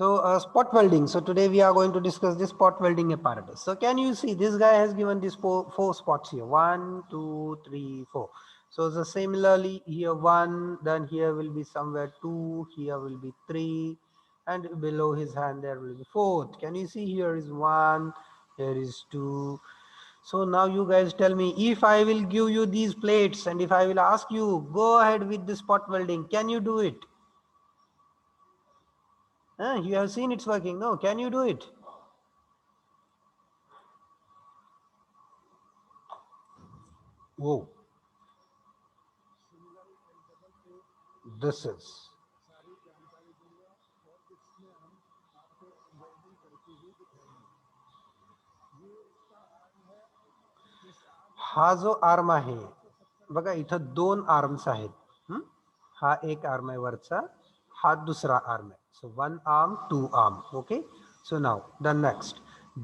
So spot welding. So today we are going to discuss this spot welding apparatus. So can you see this guy has given these four spots here. 1, 2, 3, 4. So the similarly here 1, then here will be somewhere 2, here will be 3, and below his hand there will be 4th. Can you see here is 1, here is 2. So now you guys tell me, if I will give you these plates and if I will ask you go ahead with the spot welding, can you do it? You have seen it's working. No, can you do it? Whoa. This is. हा जो arm आहे बघा इथं 2 arms आहेत. हा एक arm आहे वरचा, हा दुसरा आर्म आहे. So 1 arm, 2 arm. Okay. So now the next.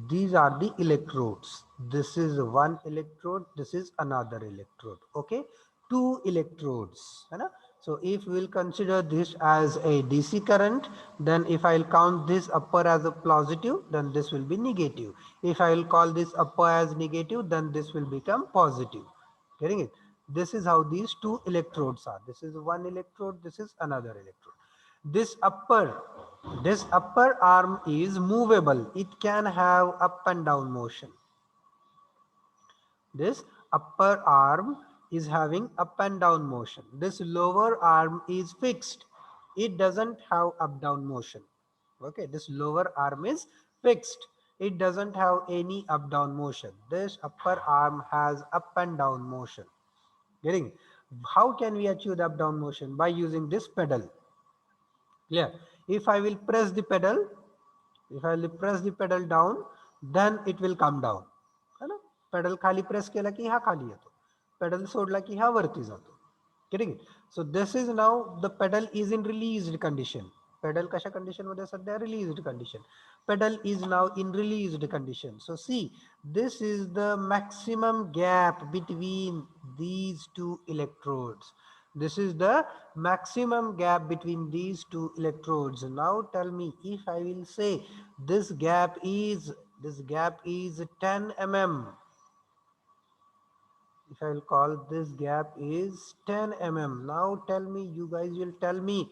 These are the electrodes. This is one electrode. This is another electrode. Okay. 2 electrodes. है ना? So if we'll consider this as a DC current, then if I'll count this upper as a positive, then this will be negative. If I will call this upper as negative, then this will become positive. Getting it? This is how these 2 electrodes are. This is one electrode, this is another electrode. This upper arm is movable. It can have up and down motion. This upper arm is having up and down motion. This lower arm is fixed. It doesn't have up down motion. Okay, this lower arm is fixed. It doesn't have any up down motion. This upper arm has up and down motion. Getting? How can we achieve the up down motion? By using this pedal. Clear? If I will press the pedal, if I will press the pedal down, then it will come down. है ना? Pedal खाली press केला की हा खाली येतो, pedal सोडला की हा वरती जातो. Getting it? So this is now the pedal is in released condition. Pedal कशा condition मध्ये सध्या released condition. Pedal is now in released condition. So see, this is the maximum gap between these two electrodes. This is the maximum gap between these two electrodes. Now tell me, if I will say this gap is 10 mm. If I will call this gap is 10 mm. Now tell me, you guys will tell me,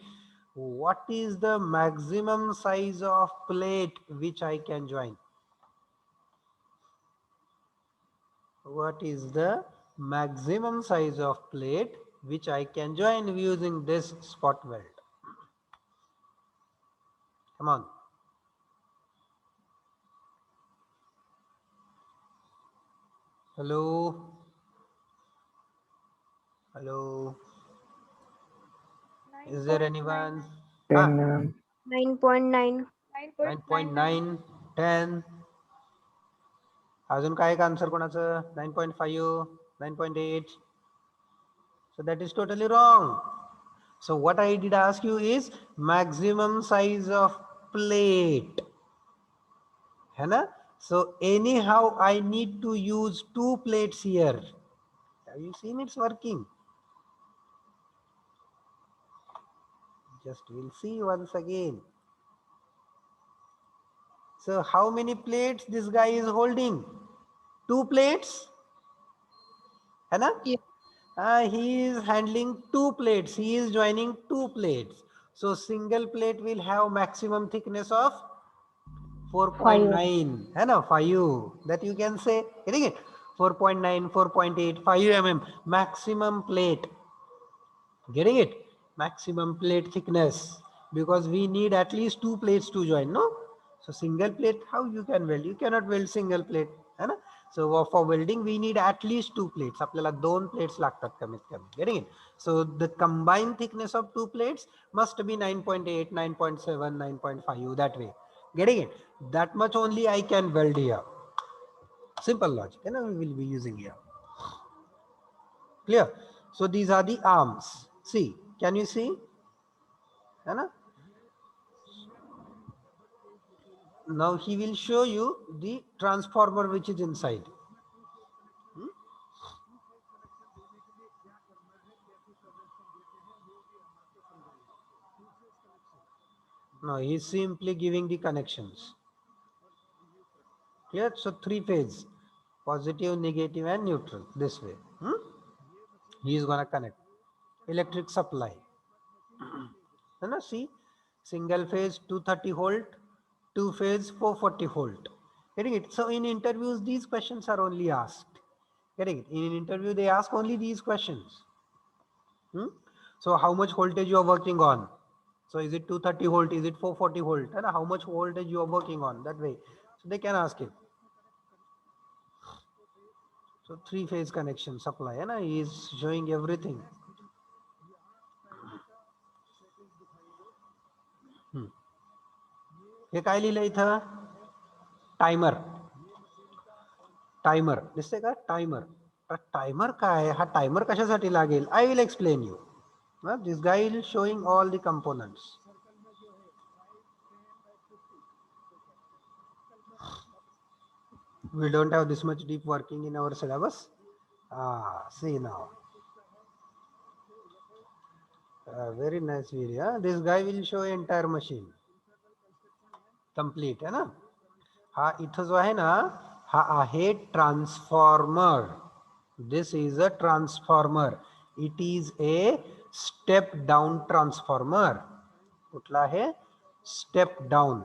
what is the maximum size of plate which I can join? What is the maximum size of plate which I can join using this spot weld? Come on. Hello. Hello. Is there anyone? 10 mm. 9.9. 9.9, 10. अजून काय answer कोणाचं? 9.5, 9.8. So that is totally wrong. So what I did ask you is maximum size of plate. है ना? So anyhow I need to use 2 plates here. Have you seen it's working? Just we'll see once again. So how many plates this guy is holding? 2 plates? है ना? Yeah. He is handling 2 plates. He is joining 2 plates. So single plate will have maximum thickness of 4.9. है ना? 5. That you can say. Getting it? 4.9, 4.8, 5 mm maximum plate. Getting it? Maximum plate thickness. Because we need at least 2 plates to join. No? So single plate, how you can weld? You cannot weld single plate. है ना? So for welding, we need at least 2 plates. आपल्याला 2 plates लागतात कमीत कमी. Getting it? So the combined thickness of 2 plates must be 9.8, 9.7, 9.5 that way. Getting it? That much only I can weld here. Simple logic. We will be using here. Clear? So these are the arms. See, can you see? है ना? Now he will show you the transformer which is inside. No, he's simply giving the connections. Clear? So three phase, positive, negative and neutral, this way. He is gonna connect electric supply. See, single phase 230 volt, two phase 440 volt. Getting it? So in interviews, these questions are only asked. Getting it? In an interview, they ask only these questions. So how much voltage you are working on? So is it 230 volt? Is it 440 volt? And how much voltage you are working on? That way. So they can ask it. So three phase connection supply. And he is showing everything. हे काय लिहिलं इथं? Timer. Timer दिसते का? Timer. Timer काय? हा timer कशासाठी लागेल? I will explain you. This guy is showing all the components. We don't have this much deep working in our syllabus. See now. Very nice video. This guy will show entire machine. Complete है ना? हा इथं जो आहे ना, हा आहे transformer. This is a transformer. It is a step down transformer. कुठला आहे? Step down.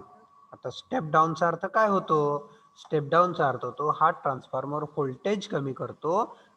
आता स्टेप डाऊनचा अर्थ काय होतो? स्टेप डाऊनचा अर्थ होतो हा ट्रान्सफॉर्मर व्होल्टेज कमी करतो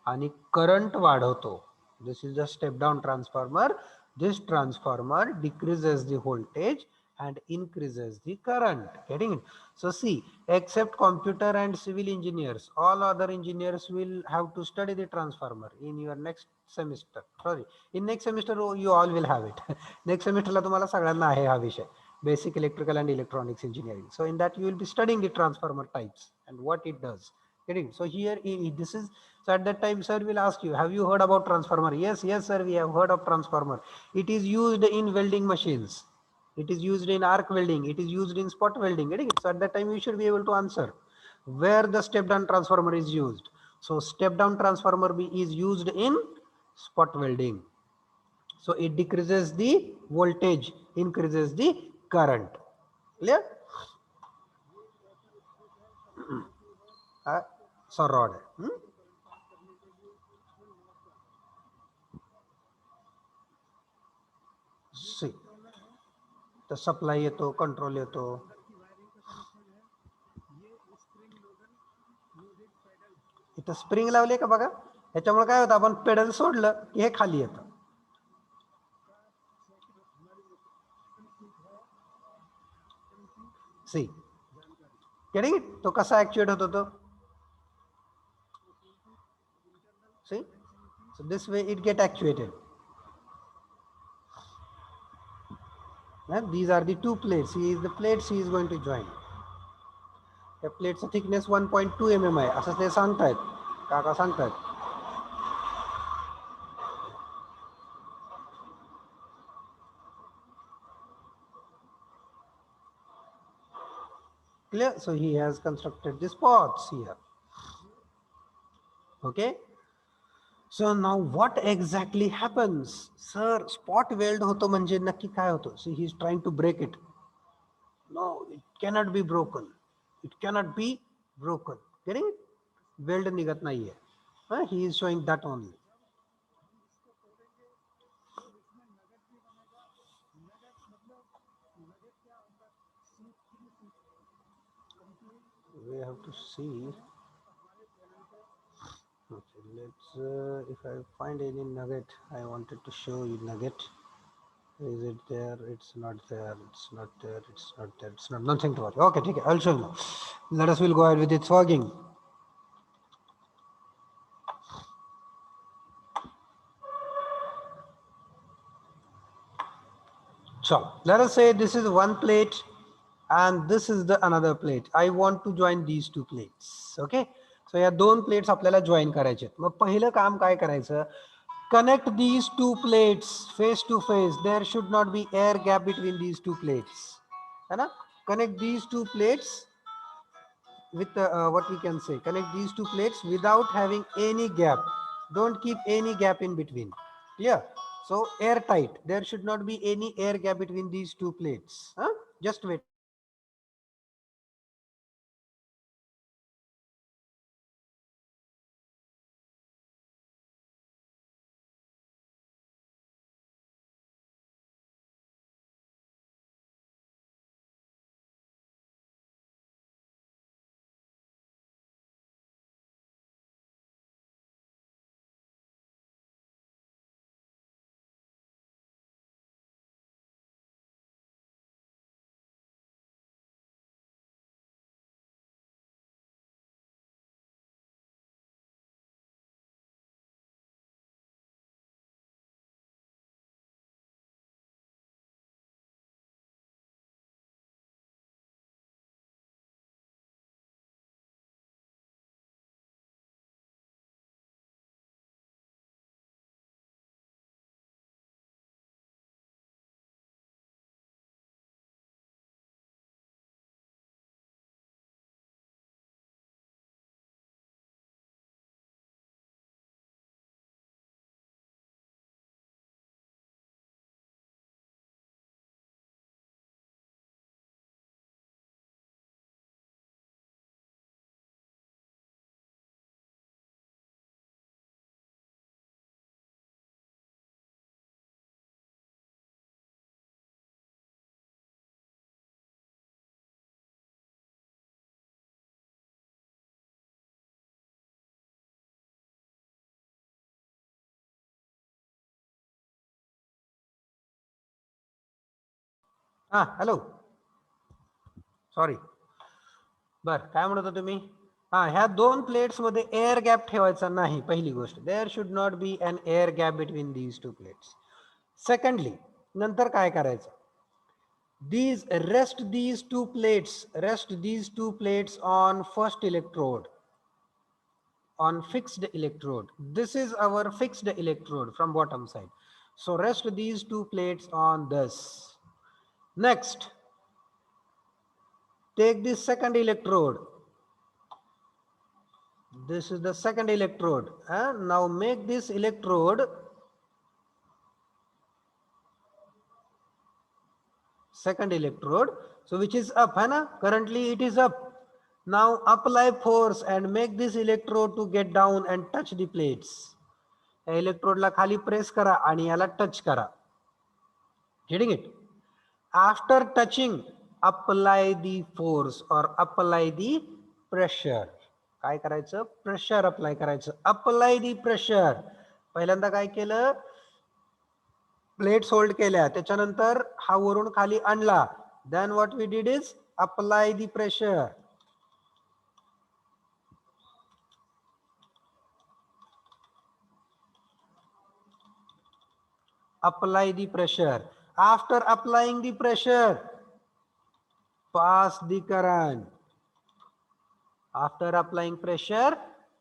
आणि करंट वाढवतो. This is a step down transformer. This transformer decreases the voltage and increases the current. Getting it? So see, except computer and civil engineers, all other engineers will have to study the transformer in your next semester. Sorry, in next semester you all will have it. Next semester ला तुम्हाला सगळ्यांना आहे हा विषय, basic electrical and electronics engineering. So in that you will be studying the transformer types and what it does. Getting? So here this is, so at that time sir will ask you, have you heard about transformer? Yes sir, we have heard of transformer. It is used in welding machines, it is used in arc welding, it is used in spot welding. Getting it? So at that time you should be able to answer where the step down transformer is used. So step down transformer is used in spot welding. So it decreases the voltage, increases the current. Clear? So rod. See, the supply येतो, control येतो. इथं spring लावले का बघा, ह्याच्यामुळे काय होतं, आपण पेडल सोडलं की हे खाली येतं. सी, getting it? तो कसा ऍक्च्युएट होतो तो? See, so this way it get actuated. And these are the two plates. He is the plates he is going to join. The plate's thickness 1.2 mm आहे असं ते सांगतायत, काका सांगतायत. Clear? So he has constructed these pots here. Okay. So now what exactly happens? Sir, spot weld होतो म्हणजे नक्की काय होतो? See, he is trying to break it. No, it cannot be broken. It cannot be broken. Getting it? Weld निघत नाहीये. He is showing that only. We have to see. Okay, let's if I find any nugget, I wanted to show you nugget. Is it there? It's not there. It's not there. It's not there. It's not, nothing to worry. Okay, take it. I'll show you now. Let us will go ahead with its working. So let us say this is one plate and this is the another plate. I want to join these two plates. Okay. So या दोन plates आपल्याला join करायचे. मग पहिलं काम काय करायचं? Connect these two plates face to face. There should not be air gap between these two plates. है ना? Connect these two plates with what we can say. Connect these two plates without having any gap. Don't keep any gap in between. Yeah. So airtight. There should not be any air gap between these two plates. Just wait. Hello, sorry. बर, काय म्हणत होता तुम्ही? ह्या दोन plates मध्ये air gap ठेवायचा नाही. पहिली गोष्ट, there should not be an air gap between these two plates. Secondly, नंतर काय करायचं? rest these two plates on first electrode, on fixed electrode. This is our fixed electrode from bottom side. So rest these two plates on this. Next, take this second electrode. This is the second electrode. Now make this electrode second electrode, so which is up, है ना? Currently it is up. Now apply force and make this electrode to get down and touch the plates. Electrode ला खाली press करा आणि याला touch करा. Getting it? After touching, apply the force or apply the pressure. काय करायचं? Pressure apply करायचं. Apply the pressure. पहिल्यांदा काय केलं? प्लेट्स होल्ड केल्या, त्याच्यानंतर हा वरून खाली आणला. Then what we did is apply the pressure. Apply the pressure. After applying the pressure, pass the current. After applying pressure,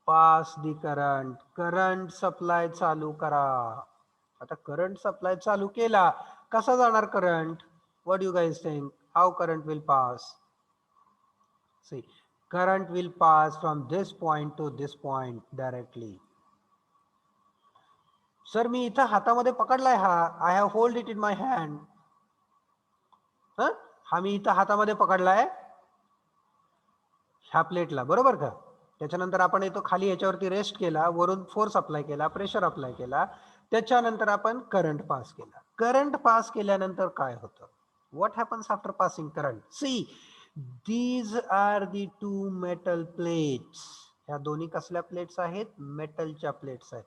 pass the current. Current supply चालू करा. आता करंट सप्लाय चालू केला, कसा जाणार current? What do you guys think? How current will pass? See, current will pass from this point to this point directly. Sir मी इथं हातामध्ये पकडलाय हा. I have hold it in my hand. हा मी इथं हातामध्ये पकडलाय ह्या प्लेटला, बरोबर का? त्याच्यानंतर आपण येतो खाली, याच्यावरती रेस्ट केला, वरून फोर्स अप्लाय केला, प्रेशर अप्लाय केला, त्याच्यानंतर आपण करंट पास केला. करंट पास केल्यानंतर काय होतं? What happens after passing current? See, these are the two metal plates. ह्या दोन्ही कसल्या प्लेट्स आहेत? मेटलच्या प्लेट्स आहेत.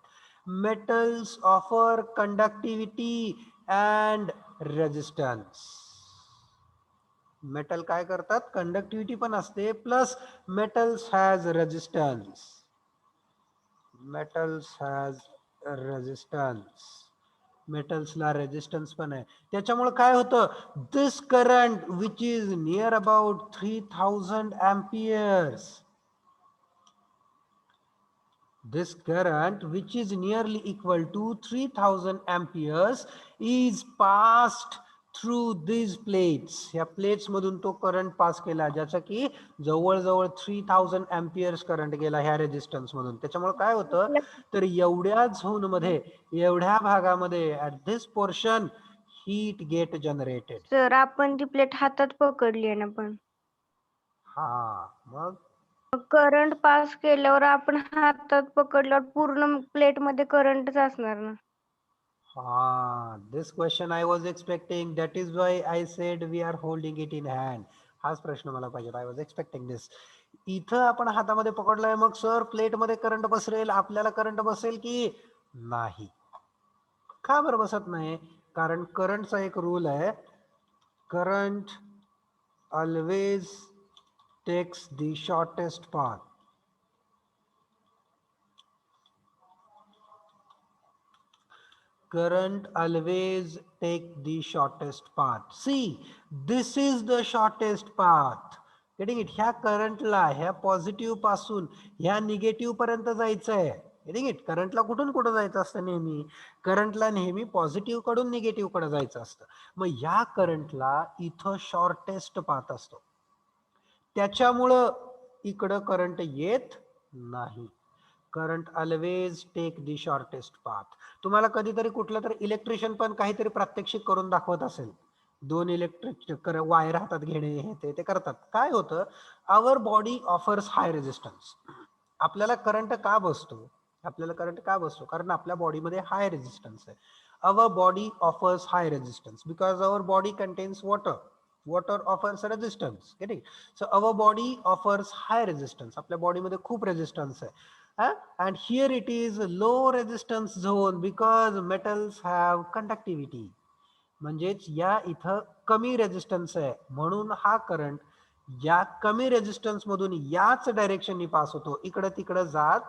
Metals offer conductivity and resistance. Metal काय करतात? कंडक्टिव्हिटी पण असते, plus metals has resistance. Metals has resistance. मेटल्सला रेजिस्टन्स पण आहे. त्याच्यामुळे काय होतं? This current which is near about 3000 amperes. This current which is nearly equal to 3000 amperes is passed through these plates. या प्लेट्स मधून तो करंट पास केला, ज्याचा की जवळजवळ 3000 amperes करंट गेला ह्या रेजिस्टन्स मधून. त्याच्यामुळे काय होतं? तर एवढ्या झोन मध्ये, एवढ्या भागामध्ये, at this portion, heat get generated. Sir आपण ती प्लेट हातात पकडली आहे ना पण हा मग करंट पास केल्यावर आपण हातात पकडल्यावर पूर्ण प्लेट मध्ये करंटच असणार ना. this question I was expecting. That is why I said we are holding it in hand. हाच प्रश्न मला पाहिजे. I was expecting this. इथं आपण हातामध्ये पकडलाय मग सर प्लेट मध्ये करंट बसरेल, आपल्याला करंट बसेल की नाही? का बरं बसत नाही? कारण करंटचा एक रूल आहे, current always takes the shortest path. Current always take the shortest path. See, this is the shortest path. Getting it? ह्या करंटला ह्या पॉझिटिव्ह पासून ह्या निगेटिव्ह पर्यंत जायचं आहे. Getting it? करंटला कुठून कुठं जायचं असतं? नेहमी करंटला नेहमी पॉझिटिव्ह कडून निगेटिव्ह कडे जायचं असतं. मग या करंटला इथं शॉर्टेस्ट पाथ असतो, त्याच्यामुळं इकडं करंट येत नाही. Current always take the shortest path. तुम्हाला कधीतरी कुठलं तरी इलेक्ट्रिशियन पण काहीतरी प्रात्यक्षिक करून दाखवत असेल, दोन इलेक्ट्रिक वायर हातात घेणे, हे ते करतात. काय होतं, our body offers high resistance. आपल्याला करंट का बसतो? कारण आपल्या बॉडीमध्ये हाय रेजिस्टन्स आहे. Our body offers high resistance because our body contains water offers resistance. Getting? So our body offers high resistance. आपल्या बॉडीमध्ये खूप रेजिस्टन्स आहे. And here it is low resistance zone because metals have conductivity. म्हणजेच या इथं कमी resistance आहे, म्हणून हा करंट या कमी रेजिस्टन्स मधून याच डायरेक्शननी पास होतो, इकडं तिकडं जात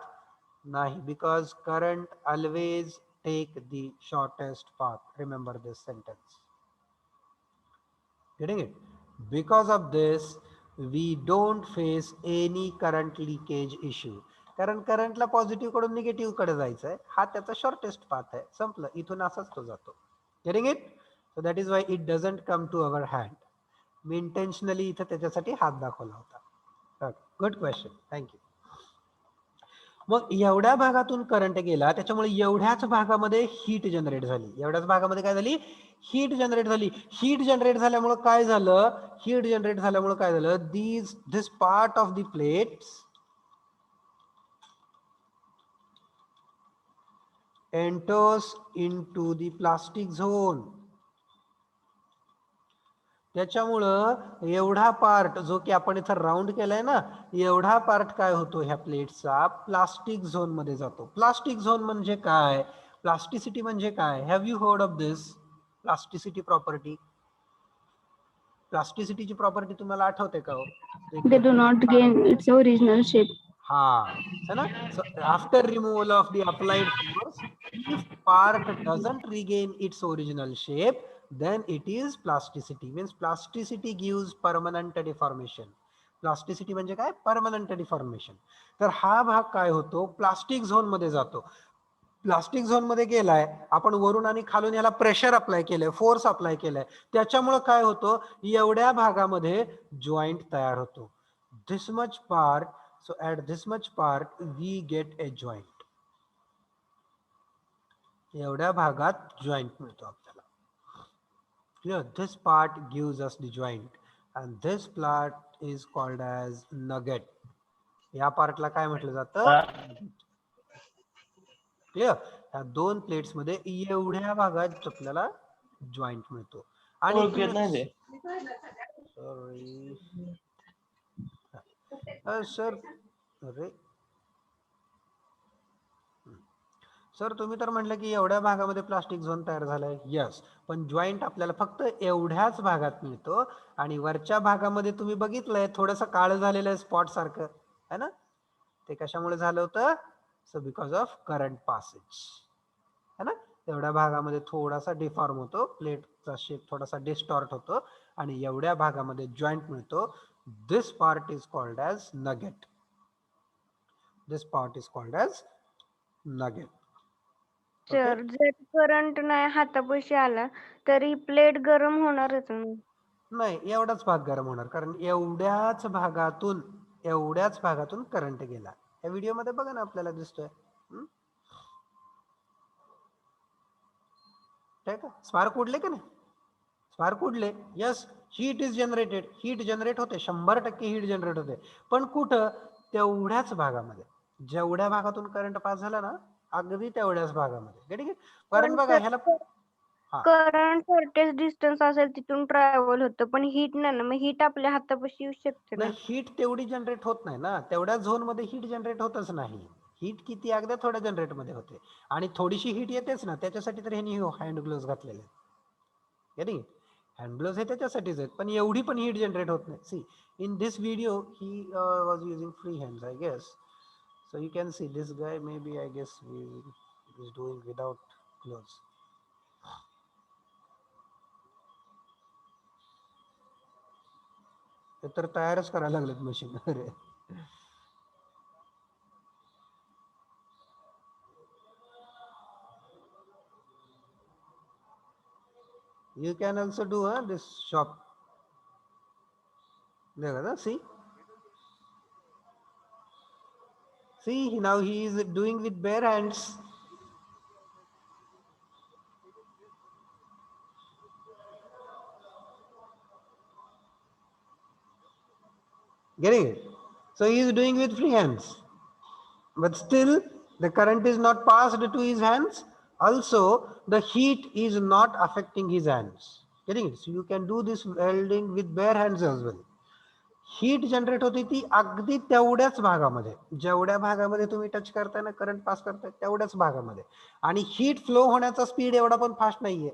नाही. Because current always take the shortest path. Remember this sentence. Getting it? Because of this we don't face any current leakage issue. कारण करंटला पॉझिटिव्ह कडून निगेटिव्ह कडे जायचं आहे, हा त्याचा शॉर्टेस्ट पाथ आहे. संपलं, इथून असाच तो जातो. Getting it? So that is why it doesn't come to our hand. मी इंटेन्शनली इथं त्याच्यासाठी हात दाखवला होता. Good question, thank you. मग एवढ्या भागातून करंट गेला, त्याच्यामुळे एवढ्याच भागामध्ये हीट जनरेट झाली. एवढ्याच भागामध्ये काय झाली? हीट जनरेट झाली. हीट जनरेट झाल्यामुळे काय झालं? This part of the plates enters into the plastic zone. त्याच्यामुळं एवढा पार्ट जो की आपण इथं राऊंड केलाय ना, एवढा पार्ट काय होतो, ह्या प्लेटचा प्लास्टिक झोन मध्ये जातो. प्लास्टिक झोन म्हणजे काय? प्लास्टिसिटी म्हणजे काय? Have you heard of this plasticity property? प्लास्टिसिटीची प्रॉपर्टी तुम्हाला आठवते का हो? They do not gain its original shape. हाँ, है ना? So after removal of the applied force, if part doesn't regain its original shape, then it is plasticity. Means plasticity gives permanent deformation. Plasticity म्हणजे काय? Permanent deformation. तर हा भाग काय होतो? प्लास्टिक झोन मध्ये जातो. प्लास्टिक झोन मध्ये गेलाय, आपण वरून आणि खालून याला प्रेशर अप्लाय केलंय, फोर्स अप्लाय केलाय, त्याच्यामुळे काय होतं, एवढ्या भागामध्ये जॉईंट तयार होतो. This much part. So at this much part we get a joint. एवढ्या भागात जॉईंट मिळतो आपल्याला. Clear? This part gives us the joint and this part is called as nugget. या पार्टला काय म्हटलं जातं? क्लिअर? ह्या दोन प्लेट्स मध्ये एवढ्या भागात आपल्याला जॉईंट मिळतो. आणि सर अरे सर तुम्ही तर म्हटलं की एवढ्या भागामध्ये प्लास्टिक झोन तयार झालाय. यस, पण जॉईंट आपल्याला फक्त एवढ्याच भागात मिळतो. आणि वरच्या भागामध्ये तुम्ही बघितलंय थोडंसं काळं झालेलं स्पॉट सारखं है ना, ते कशामुळे झालं होतं? So because of current passage, है ना. एवढ्या भागामध्ये थोडासा डिफॉर्म होतो, प्लेटचा शेप थोडासा डिस्टॉर्ट होतो आणि एवढ्या भागामध्ये जॉईंट मिळतो. This part is called as nugget. This part is called as nugget. Sir जर करंट नाही हातापाशी आला तरी प्लेट गरम होणारच ना. नाही, एवढाच भाग गरम होणार, कारण एवढ्याच भागातून करंट गेला. या व्हिडिओ मध्ये बघा ना, आपल्याला दिसतोय. ठीक आहे, स्पार्क उडले का नाही? स्पार्क उडले, yes, heat is generated, heat generate होते, 100% हीट जनरेट होते, पण कुठं? तेवढ्याच भागामध्ये, जेवढ्या भागातून करंट पास झाला ना, अगदी तेवढ्याच भागामध्ये. ठीक आहे, कारण बघा ह्याला करंट शॉर्टेज डिस्टन्स असेल तिथून ट्रॅव्हल होतं, पण हीट नाही ना, मग हीट आपल्या हातापाशी येऊ शकते ना. नाही, हीट तेवढी जनरेट होत नाही ना, तेवढ्या झोन मध्ये हीट जनरेट होतच नाही. हीट किती अगदी थोड्या जनरेट मध्ये होते, आणि थोडीशी हीट येतेच ना, त्याच्यासाठी तर ह्यांनी हँड ग्लोव्ज घातलेले आहेत. हँड ग्लोव्ज हे त्याच्यासाठीच आहेत, पण एवढी पण हीट जनरेट होत नाही. See, in this video he was using free hands, I guess. So you can see this guy, maybe I guess he is doing without gloves. ते तर तयारच करायला लागलेत मशीन. अरे you can also do this shop. See, see, now he is doing with bare hands. Getting it? So he is doing with free hands, but still the current is not passed to his hands. Also, the heat is not affecting his hands. Getting it? So you can do this welding with bare hands as well. Heat generate होती ती अगदी तेवढ्याच भागामध्ये, जेवढ्या भागामध्ये तुम्ही touch करताय ना, करंट पास करताय तेवढ्याच भागामध्ये. आणि हीट फ्लो होण्याचा स्पीड एवढा पण फास्ट नाहीये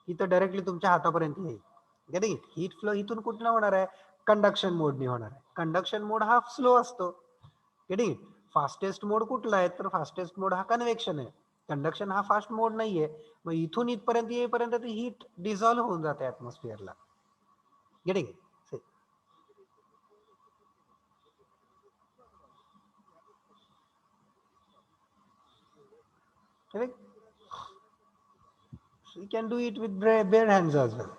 की तो डायरेक्टली तुमच्या हातापर्यंत येईल. Getting it? हीट फ्लो इथून कुठला होणार आहे? कंडक्शन मोडने होणार आहे. कंडक्शन मोड हा स्लो असतो. Getting it? फास्टेस्ट मोड कुठला आहे? तर फास्टेस्ट मोड हा कन्व्हेक्शन आहे. कंडक्शन हा फास्ट मोड नाहीये. मग इथून इथपर्यंत येईपर्यंत ती हीट डिझॉल्व्ह होऊन जाते ऍटमॉस्फिअरला. Getting it? Correct? So you can do it with bare hands as well.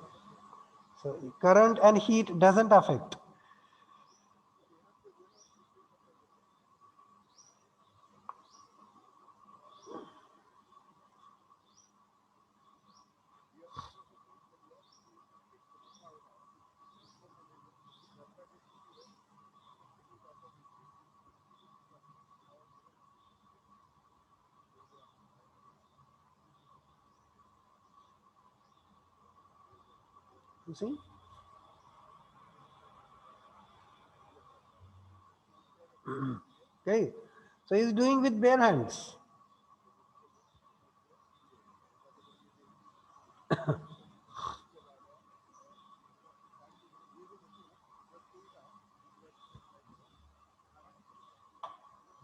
So current and heat doesn't affect. You see? Okay. So he's doing with bare hands.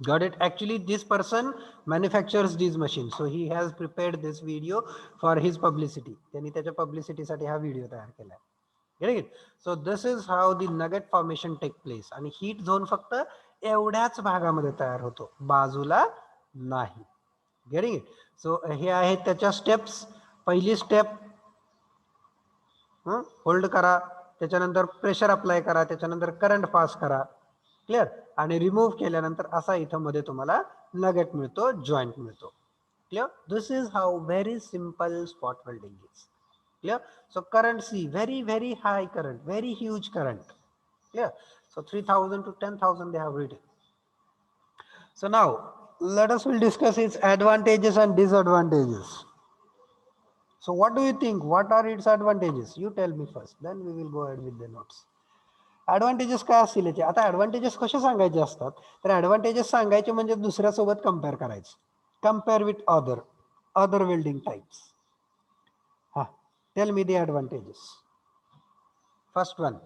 Got it? Actually, this person manufactures these machines, so he has prepared this video for his publicity. त्यांनी त्याच्या publicity साठी हा video तयार केलाय. Getting it? So this is how the nugget formation take place. आणि heat zone फक्त एवढ्याच भागामध्ये तयार होतो, बाजूला नाही. Getting it? So हे आहेत त्याच्या स्टेप्स. पहिली स्टेप, होल्ड करा, त्याच्यानंतर प्रेशर अप्लाय करा, त्याच्यानंतर करंट पास करा. क्लिअर? आणि रिमूव्ह केल्यानंतर असा इथं मध्ये तुम्हाला नगेट मिळतो, जॉईंट मिळतो. Clear? This is how very simple spot welding is. Clear? So current, see, very high current, very huge current. Clear? So 3000 to 10,000 they have written. So now let us will discuss its advantages and disadvantages. So what do you think? What are its advantages? You tell me first, then we will go ahead with the notes. Advantages काय असतील याचे? आता advantages कसे सांगायचे असतात? तर advantages सांगायचे म्हणजे दुसऱ्यासोबत कम्पेअर करायचं. Compare with other welding types. हा, tell me the advantages. First one,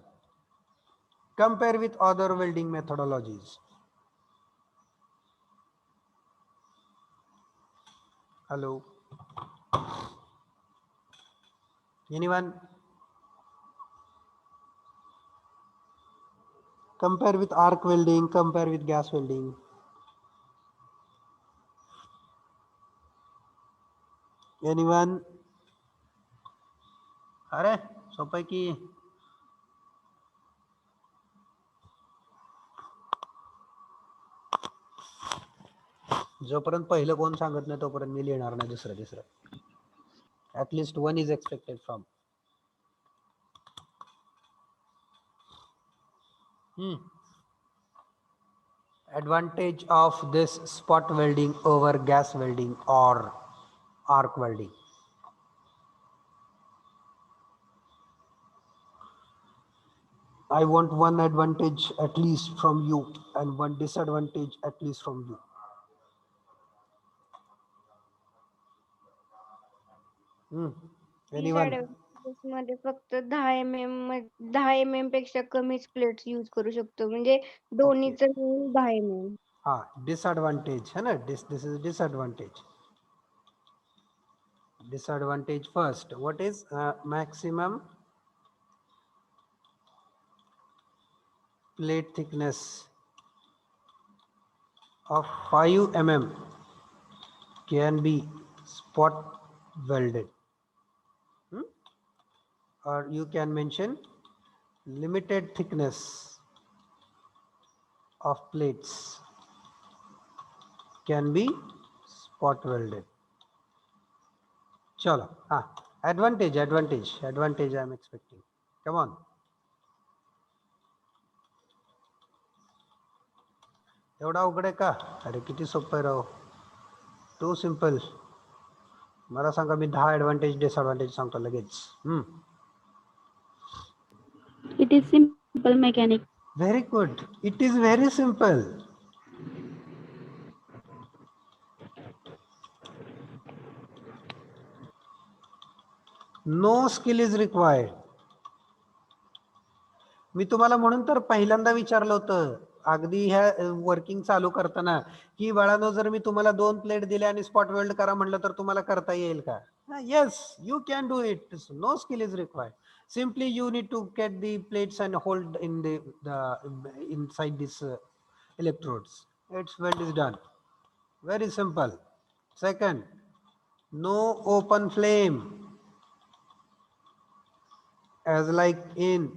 compare with other welding methodologies. Hello, anyone? Compare with arc welding, compare with gas welding. Anyone? अरे सोपं की. जोपर्यंत पहिलं कोण सांगत नाही तोपर्यंत मी लिहिणार नाही दुसरं तिसरं. At least one is expected from. Advantage of this spot welding over gas welding or arc welding. I want one advantage at least from you and one disadvantage at least from you. Anyone? Disadvantage मध्ये फक्त 10 mm पेक्षा कमीच plates use करू शकतो म्हणजे दोन्हीच मिळून 10 mm. Disadvantage है ना, this is disadvantage. Disadvantage first. What is maximum plate thickness of 5 mm can be spot welded? Or you can mention limited thickness of plates can be spot welded. Chalo, advantage I am expecting. Come on. एवढा अवघड आहे का? अरे किती सोपं आहे Rao. To simple. मला सांगा, मी 10 advantage disadvantage सांगतो लगेच. It is simple mechanic. Very good. It is very simple. No skill is required. मी तुम्हाला म्हणून तर पहिल्यांदा विचारलं होतं अगदी ह्या वर्किंग चालू करताना की बाळानो, जर मी तुम्हाला 2 प्लेट दिल्या आणि स्पॉट वेल्ड करा म्हटलं तर तुम्हाला करता येईल का? Yes, you can do it. No skill is required. Simply you need to get the plates and hold in the inside this electrodes. Its weld is done. Very simple. Second, no open flame as like in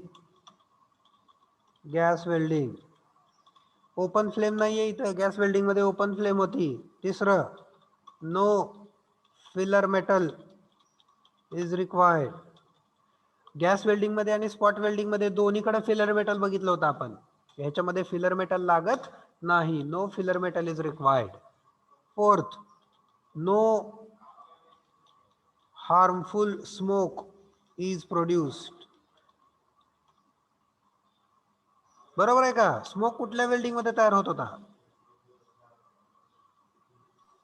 gas welding. Open flame नाहीये इथं, gas welding मध्ये open flame होती. तिसरं, no filler metal is required. Gas welding मध्ये आणि spot welding मध्ये दोन्हीकडे filler metal बघितलं होतं आपण. ह्याच्यामध्ये फिलर मेटल लागत नाही. No filler metal is required. Fourth, no harmful smoke is produced. बरोबर आहे का? स्मोक कुठल्या वेल्डिंग मध्ये तयार होत होता?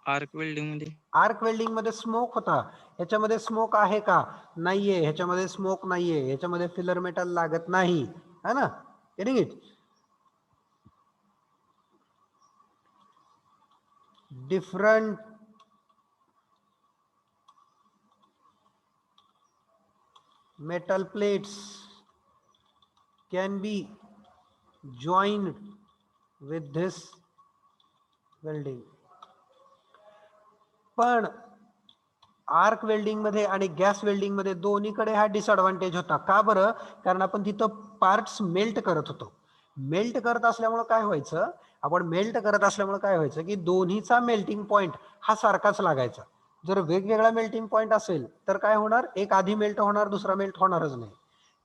आर्क वेल्डिंग मध्ये. आर्क वेल्डिंग मध्ये स्मोक होता. ह्याच्यामध्ये स्मोक आहे का? नाहीये. ह्याच्यामध्ये स्मोक नाहीये. ह्याच्यामध्ये फिलर मेटल लागत नाही, है ना? Getting it? Different metal plates can be joined with this welding. पण आर्क वेल्डिंग मध्ये आणि गॅस वेल्डिंग मध्ये दोन्हीकडे हा डिसएडव्हान्टेज होता. का बरं? कारण आपण तिथं पार्ट्स मेल्ट करत होतो. मेल्ट करत असल्यामुळे काय व्हायचं, की दोन्हीचा मेल्टिंग पॉइंट हा सारखाच लागायचा. जर वेगवेगळा मेल्टिंग पॉइंट असेल तर काय होणार, एक आधी मेल्ट होणार, दुसरा मेल्ट होणारच नाही,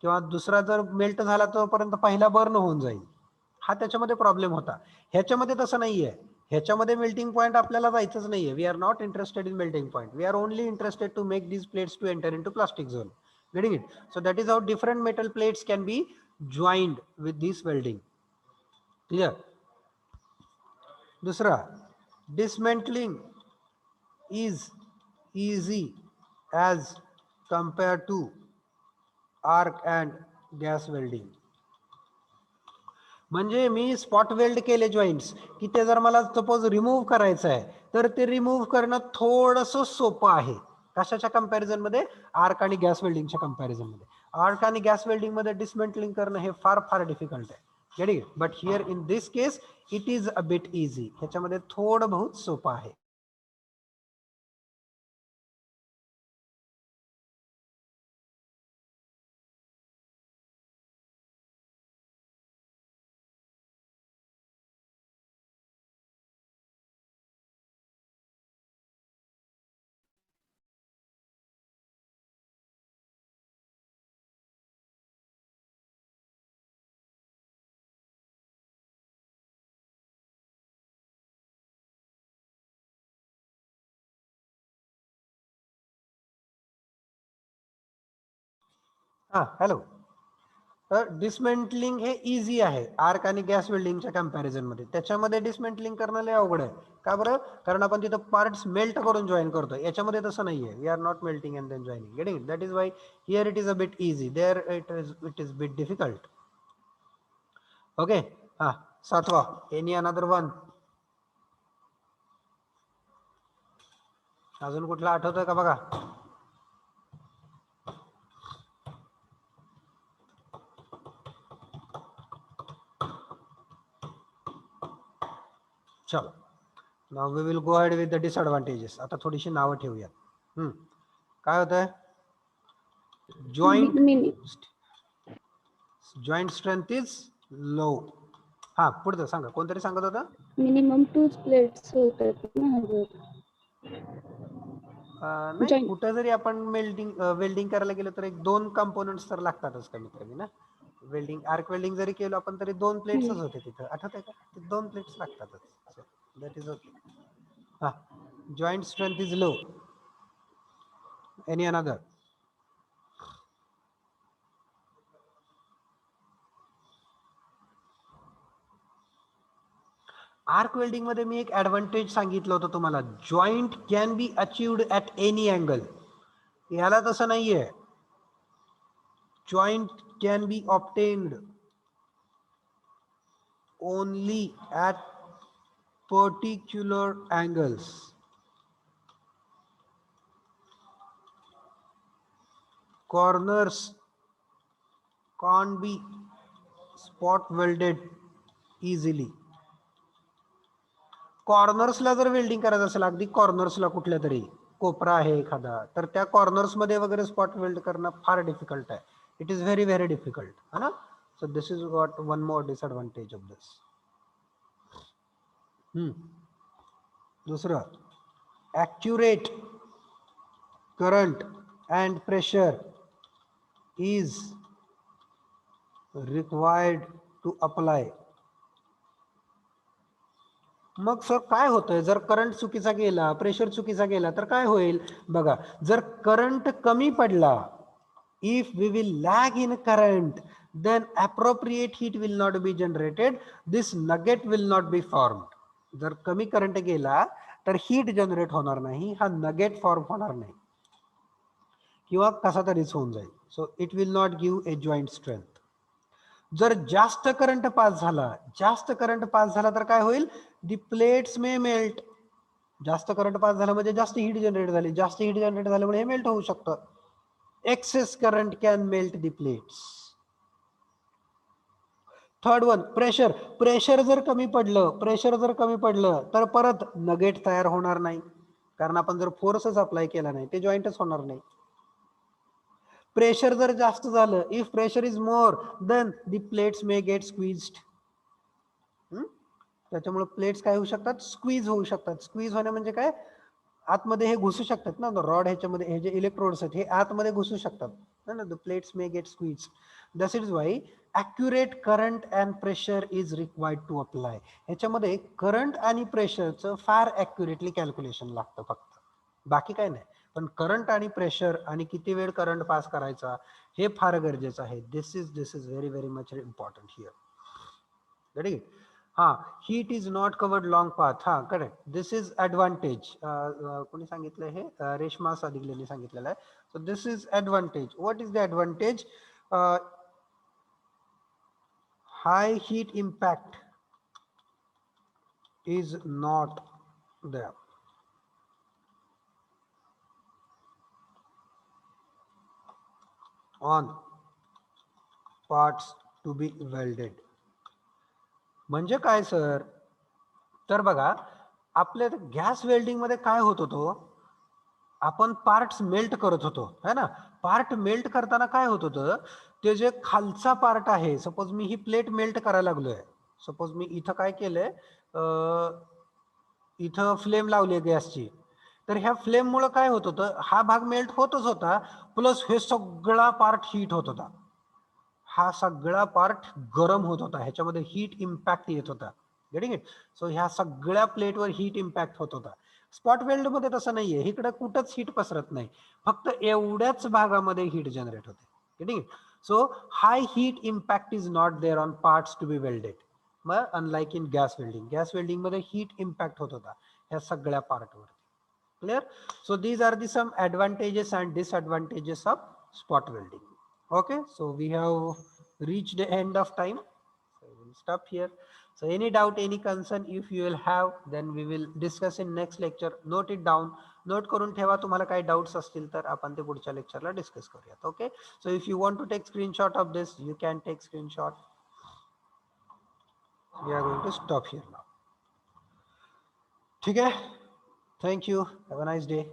किंवा दुसरा जर मेल्ट झाला तोपर्यंत पहिला बर्न होऊन जाईल. हा त्याच्यामध्ये प्रॉब्लेम होता. ह्याच्यामध्ये तसं नाहीये. ह्याच्यामध्ये मेल्टिंग पॉइंट आपल्याला जायचंच नाहीये. We are not interested in melting point. We are only interested to make these plates to enter into plastic zone. Getting it? So that is how different metal plates can be joined with this welding. Clear? दूसरा, dismantling is easy as compared to arc and gas welding. म्हणजे मी spot weld केले joints की ते जर मला suppose remove करायचं आहे तर ते रिमूव्ह करणं थोडंसं सोपं आहे. कशाच्या कंपॅरिझन मध्ये? आर्क आणि गॅस वेल्डिंगच्या कंपॅरिझन मध्ये. आर्क आणि गॅस वेल्डिंग मध्ये डिसमेंटलिंग करणं हे फार फार डिफिकल्ट आहे. Getting it? But here in this case it is a bit easy. ह्याच्यामध्ये थोडं बहुत सोपं आहे. हा हॅलो. तर डिसमेंटलिंग हे इझी आहे आर्क आणि गॅस वेल्डिंगच्या कम्पॅरिझन मध्ये. त्याच्यामध्ये डिसमेंटलिंग करणं लय अवघड आहे. का बरं? कारण आपण तिथं पार्ट्स मेल्ट करून जॉईन करतो. याच्यामध्ये तसं नाहीये. We are not melting and then joining. Getting it? That is why here it is a bit easy, there it is bit difficult. Okay. हा 7वा. Any another one? अजून कुठला आठवतोय का बघा? चलो. Now we will go ahead with the disadvantages. आता थोडीशी नावं ठेवूया. काय होतंय? Joint strength is low. हा पुढचं सांगा. कोणतरी सांगत होतं? मिनिमम 2 प्लेट्स होतात ना जर नाही, जॉईंट. कुठं जरी आपण वेल्डिंग करायला गेलो तर एक 2 कंपोनंट्स तर लागतातच कमीत कमी ना. वेल्डिंग आर्क वेल्डिंग जरी केलं आपण तरी 2 प्लेट्सच होते तिथं. आठवतंय का? ते 2 प्लेट्स लागतातच. That is okay. हा joint strength is low. Any another? Arc welding मध्ये मी एक ऍडव्हान्टेज सांगितलं होतं तुम्हाला. Joint can be achieved at any angle. याला तसं नाहीये. Joint can be obtained only at particular angles. Corners can't be spot welded easily. कॉर्नर्सला जर वेल्डिंग करायचं असेल, अगदी कॉर्नर्सला कुठल्या तरी कोपरा आहे एखादा, तर त्या कॉर्नर्स मध्ये वगैरे स्पॉट वेल्ड करणं फार डिफिकल्ट आहे. It is very very difficult है ना. सो this is what one more disadvantage of this. दुसरं, accurate current and pressure is required to apply. Mug sir काय होतंय जर करंट चुकीचा गेला, प्रेशर चुकीचा गेला तर काय होईल बघा. जर करंट कमी पडला, if we will lag in current, then appropriate heat will not be generated, this nugget will not be formed. जर कमी करंट गेला तर हीट जनरेट होणार नाही, हा नगेट फॉर्म होणार नाही किंवा कसा तरीच होऊन जाईल. So it will not give A joint strength. जर जास्त करंट पास झाला तर काय होईल? दी प्लेट्स मे मेल्ट. जास्त करंट पास झाला म्हणजे जास्त हीट जनरेट झाली, जास्त हीट जनरेट झाल्यामुळे हे मेल्ट होऊ शकतं. Excess current can melt the plates. Third one, pressure. Pressure जर कमी पडलं तर परत नगेट तयार होणार नाही, कारण आपण जर फोर्सच अप्लाय केला नाही ते जॉईंटच होणार नाही. प्रेशर जर जास्त झालं, if pressure is more, then the plates may get squeezed. त्याच्यामुळे प्लेट्स काय होऊ शकतात? स्क्वीज होऊ शकतात. स्क्वीज होणे म्हणजे काय? आतमध्ये हे घुसू शकतात ना रॉड, ह्याच्यामध्ये हे जे इलेक्ट्रोड्स आहेत हे आतमध्ये घुसू शकतात ना. The plates may get squeeze. That is why accurate current and pressure is required to apply. ह्याच्यामध्ये करंट आणि प्रेशरचं फार ॲक्युरेटली कॅल्क्युलेशन लागतं फक्त, बाकी काय नाही. पण करंट आणि प्रेशर आणि किती वेळ करंट पास करायचा हे फार गरजेचं आहे. This is very very much important here. Ready? हा, heat is not covered long path. हा करेक्ट. This is advantage. कोणी सांगितलं हे? रेश्मा सादिगलेनी सांगितलेलं आहे. So this is advantage. What is the advantage? High heat impact is not there. On parts to be welded. म्हणजे काय सर? तर बघा, आपल्या गॅस वेल्डिंग मध्ये काय होत होतं, आपण पार्ट्स मेल्ट करत होतो है ना. पार्ट मेल्ट करताना काय होत होतं, ते जे खालचा पार्ट आहे, सपोज मी ही प्लेट मेल्ट करायला लागलोय, सपोज मी इथं काय केलंय, इथं फ्लेम लावली गॅसची, तर ह्या फ्लेम मुळे काय होत होतं, हा भाग मेल्ट होतच होता, प्लस हे सगळा पार्ट हीट होत होता. हा सगळा पार्ट गरम होत होता, ह्याच्यामध्ये हीट इम्पॅक्ट येत होता. Getting it? सो ह्या सगळ्या प्लेटवर हीट इम्पॅक्ट होत होता. स्पॉट वेल्ड मध्ये तसं नाहीये, इकडे कुठंच हीट पसरत नाही, फक्त एवढ्याच भागामध्ये हीट जनरेट होते. getting it? So high heat impact is not there on parts to be welded. But unlike in gas welding मध्ये heat impact होत होता ह्या सगळ्या part were. Clear? So these are the some advantages and disadvantages of spot welding. Okay, so we have reached the end of time. So we'll stop here. So any doubt, any concern, if you will have, then we will discuss in next lecture. Note it down. Note करून ठेवा तुम्हाला काही doubts असतील तर आपण ते पुढच्या lectureला discuss करूयात. Okay. So if you want to take screenshot of this, you can take screenshot. We are going to stop here now. ठीक है. Thank you. Have a nice day.